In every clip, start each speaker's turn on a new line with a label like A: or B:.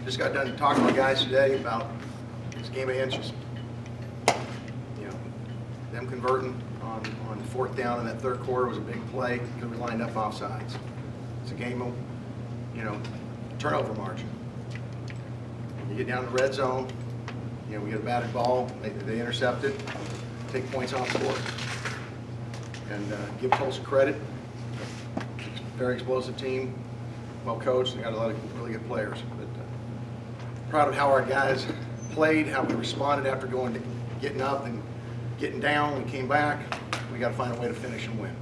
A: Just got done talking to my guys today about this game of inches. You know, them converting on fourth down in that third quarter was a big play because we lined up offsides. It's a game of, you know, turnover margin. You get down to the red zone, you know, we get a batted ball, they intercept it, take points off the board. And give Tulsa credit. Very explosive team, well coached, they got a lot of really good players. But proud of how our guys played, how we responded after getting up and getting down. We came back. We got to find a way to finish and win.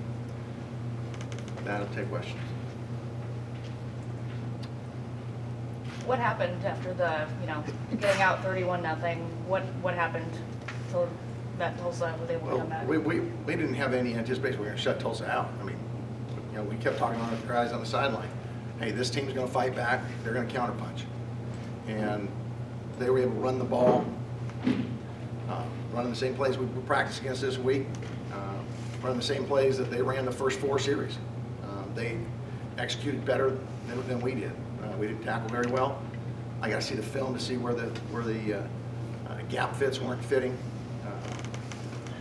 A: That'll take questions.
B: What happened after the, getting out 31-0? What happened till that Tulsa was able to come back?
A: We didn't have any anticipation we were going to shut Tulsa out. I mean, we kept talking on our guys on the sideline. Hey, this team's going to fight back. They're going to counterpunch. And they were able to run the ball, running the same plays we practiced against this week, running the same plays that they ran the first 4 series. They executed better than we did. We didn't tackle very well. I got to see the film to see where the gap fits weren't fitting.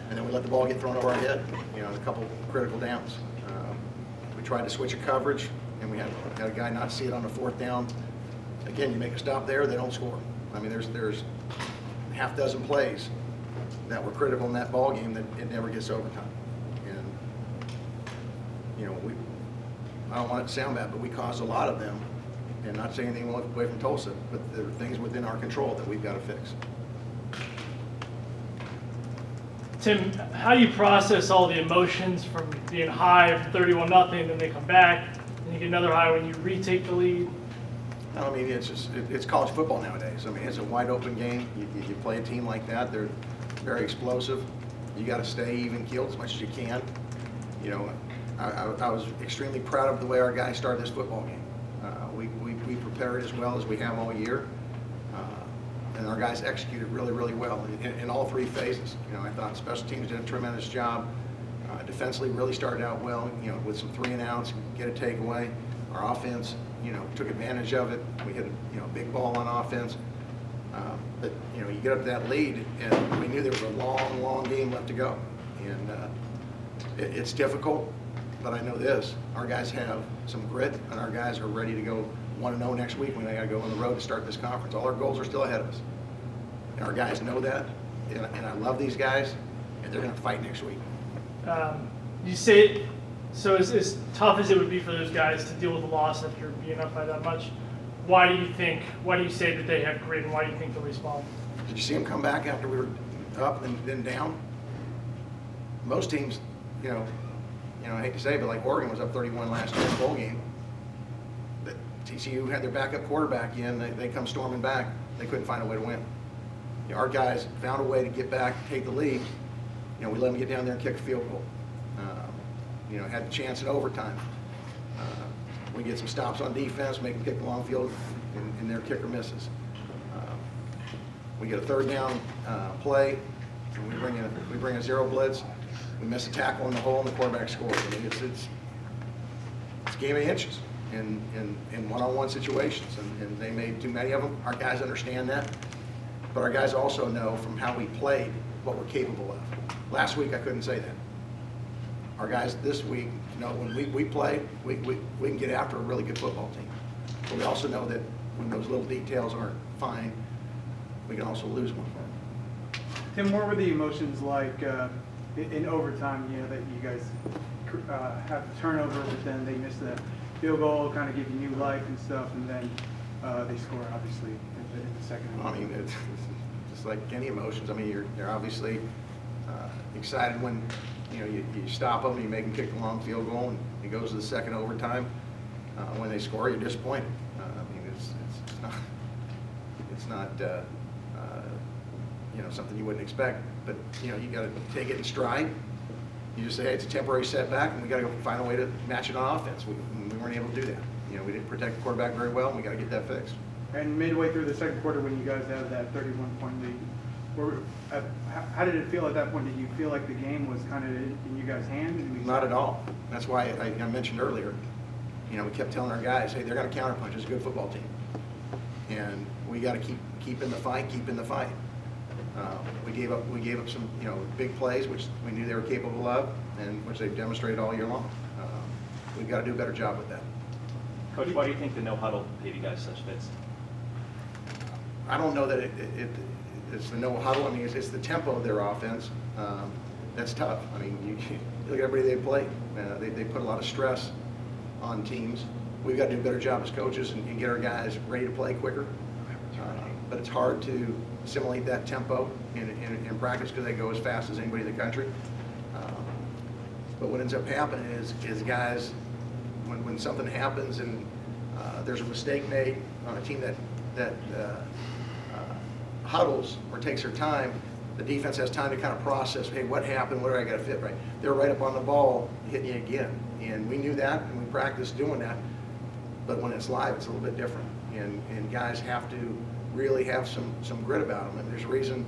A: And then we let the ball get thrown over our head, in a couple critical downs. We tried to switch a coverage, and we had a guy not see it on the fourth down. Again, you make a stop there, they don't score. I mean, there's half dozen plays that were critical in that ball game that it never gets to overtime. And I don't want it to sound bad, but we caused a lot of them. And not saying anything away from Tulsa, but there are things within our control that we've got to fix.
C: Tim, how do you process all the emotions from being high of 31-0, then they come back, and you get another high when you retake the lead?
A: I mean, it's college football nowadays. I mean, it's a wide open game. You play a team like that, they're very explosive. You got to stay even keeled as much as you can. I was extremely proud of the way our guys started this football game. We prepared as well as we have all year. And our guys executed really, really well in all 3 phases. I thought special teams did a tremendous job. Defensively really started out well, with some 3 and outs, get a takeaway. Our offense, took advantage of it. We hit a big ball on offense. But, you get up to that lead, and we knew there was a long, long game left to go. And it's difficult, but I know this. Our guys have some grit, and our guys are ready to go 1-0 next week when they got to go on the road to start this conference. All our goals are still ahead of us. And our guys know that, and I love these guys, and they're going to fight next week.
C: You say, so as tough as it would be for those guys to deal with the loss after being up by that much, why do you say that they have grit, and why do you think they'll respond?
A: Did you see them come back after we were up and then down? Most teams, I hate to say it, but like Oregon was up 31 last year in the bowl game. But TCU had their backup quarterback in. They come storming back. They couldn't find a way to win. Our guys found a way to get back, take the lead. We let them get down there and kick a field goal. Had the chance in overtime. We get some stops on defense, make them kick the long field, and their kicker misses. We get a third down play, and we bring a 0 blitz. We miss a tackle in the hole, and the quarterback scores. I mean, it's a game of inches in one-on-one situations, and they made too many of them. Our guys understand that, but our guys also know from how we played what we're capable of. Last week, I couldn't say that. Our guys this week know when we play, we can get after a really good football team. But we also know that when those little details aren't fine, we can also lose one.
D: Tim, what were the emotions like in overtime, that you guys have the turnover, but then they miss the field goal, kind of give you new life and stuff, and then they score, obviously, in the second half?
A: I mean, it's just like any emotions. I mean, you're obviously excited when, you stop them, you make them kick the long field goal, and it goes to the second overtime. When they score, you're disappointed. I mean, it's not something you wouldn't expect, but you got to take it in stride. You just say, hey, it's a temporary setback, and we got to go find a way to match it on offense. We weren't able to do that. We didn't protect the quarterback very well, and we got to get that fixed.
D: And midway through the second quarter, when you guys had that 31-point lead, how did it feel at that point? Did you feel like the game was kind of in you guys' hands?
A: Not at all. That's why I mentioned earlier, we kept telling our guys, hey, they're going to counterpunch. It's a good football team. And we got to keep in the fight, keep in the fight. We gave up some, big plays, which we knew they were capable of, and which they've demonstrated all year long. We've got to do a better job with that.
E: Coach, why do you think the no huddle gave you guys such fits?
A: I don't know that it's the no huddle. I mean, it's the tempo of their offense. That's tough. I mean, you look at everybody they play. They put a lot of stress on teams. We've got to do a better job as coaches and get our guys ready to play quicker. But it's hard to assimilate that tempo in practice because they go as fast as anybody in the country. But what ends up happening is guys, when something happens and there's a mistake made on a team that huddles or takes their time, the defense has time to kind of process, hey, what happened, where do I got to fit right? They're right up on the ball, hitting you again. And we knew that, and we practiced doing that. But when it's live, it's a little bit different. And guys have to really have some grit about them. And there's a reason,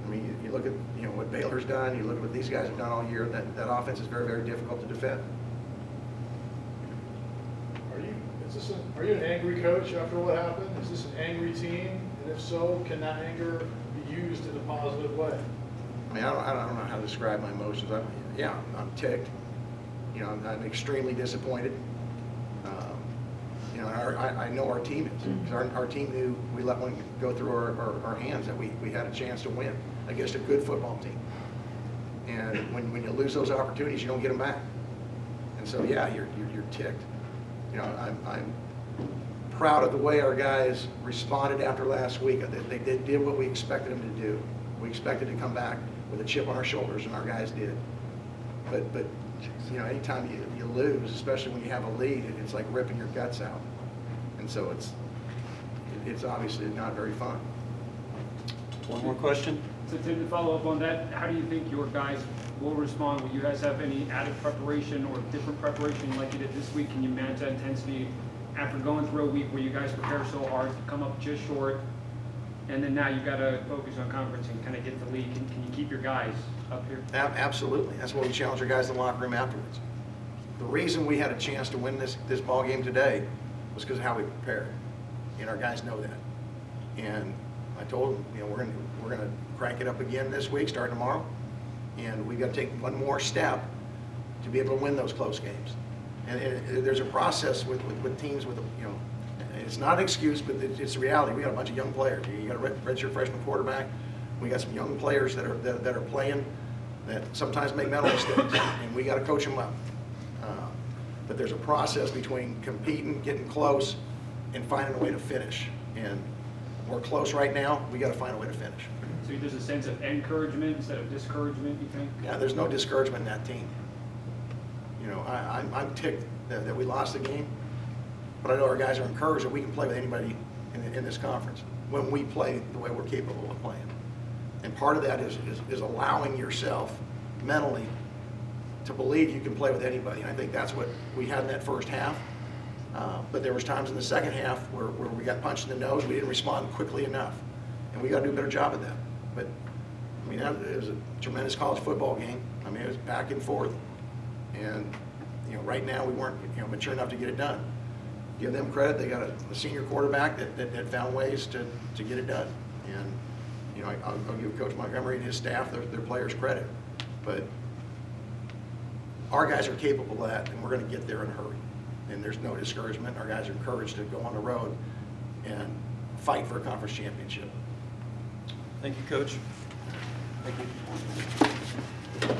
A: I mean, you look at what Baylor's done, you look at what these guys have done all year, that offense is very, very difficult to defend.
F: Are you an angry coach after what happened? Is this an angry team? And if so, can that anger be used in a positive way?
A: I mean, I don't know how to describe my emotions. I'm ticked. I'm extremely disappointed. I know our team is. 'Cause our team knew we let one go through our hands, that we had a chance to win against a good football team. And when you lose those opportunities, you don't get them back. And so, yeah, you're ticked. I'm proud of the way our guys responded after last week. They did what we expected them to do. We expected to come back with a chip on our shoulders, and our guys did. But anytime you lose, especially when you have a lead, it's like ripping your guts out. And so it's obviously not very fun.
G: One more question?
H: So Tim, to follow up on that, how do you think your guys will respond? Will you guys have any added preparation or different preparation like you did this week? Can you manage that intensity after going through a week where you guys prepare so hard to come up just short, and then now you've got to focus on conference and kind of get the lead? Can you keep your guys up here?
A: Absolutely. That's what we challenge our guys in the locker room afterwards. The reason we had a chance to win this ball game today was because of how we prepared, and our guys know that. And I told them, we're going to crank it up again this week, starting tomorrow, and we've got to take one more step to be able to win those close games. And there's a process with teams with, it's not an excuse, but it's the reality. We got a bunch of young players. You got a redshirt freshman quarterback. We got some young players that are playing that sometimes make mental mistakes, and we got to coach them up. But there's a process between competing, getting close, and finding a way to finish. And we're close right now. We got to find a way to finish.
H: So there's a sense of encouragement instead of discouragement, you think?
A: Yeah, there's no discouragement in that team. I'm ticked that we lost the game, but I know our guys are encouraged that we can play with anybody in this conference when we play the way we're capable of playing. And part of that is allowing yourself mentally to believe you can play with anybody. And I think that's what we had in that first half. But there was times in the second half where we got punched in the nose. We didn't respond quickly enough, and we got to do a better job of that. But I mean, it was a tremendous college football game. I mean, it was back and forth, and right now we weren't mature enough to get it done. Give them credit; they got a senior quarterback that found ways to get it done. And I'll give Coach Montgomery and his staff, their players, credit. But our guys are capable of that, and we're going to get there in a hurry. And there's no discouragement. Our guys are encouraged to go on the road and fight for a conference championship.
G: Thank you, Coach. Thank you.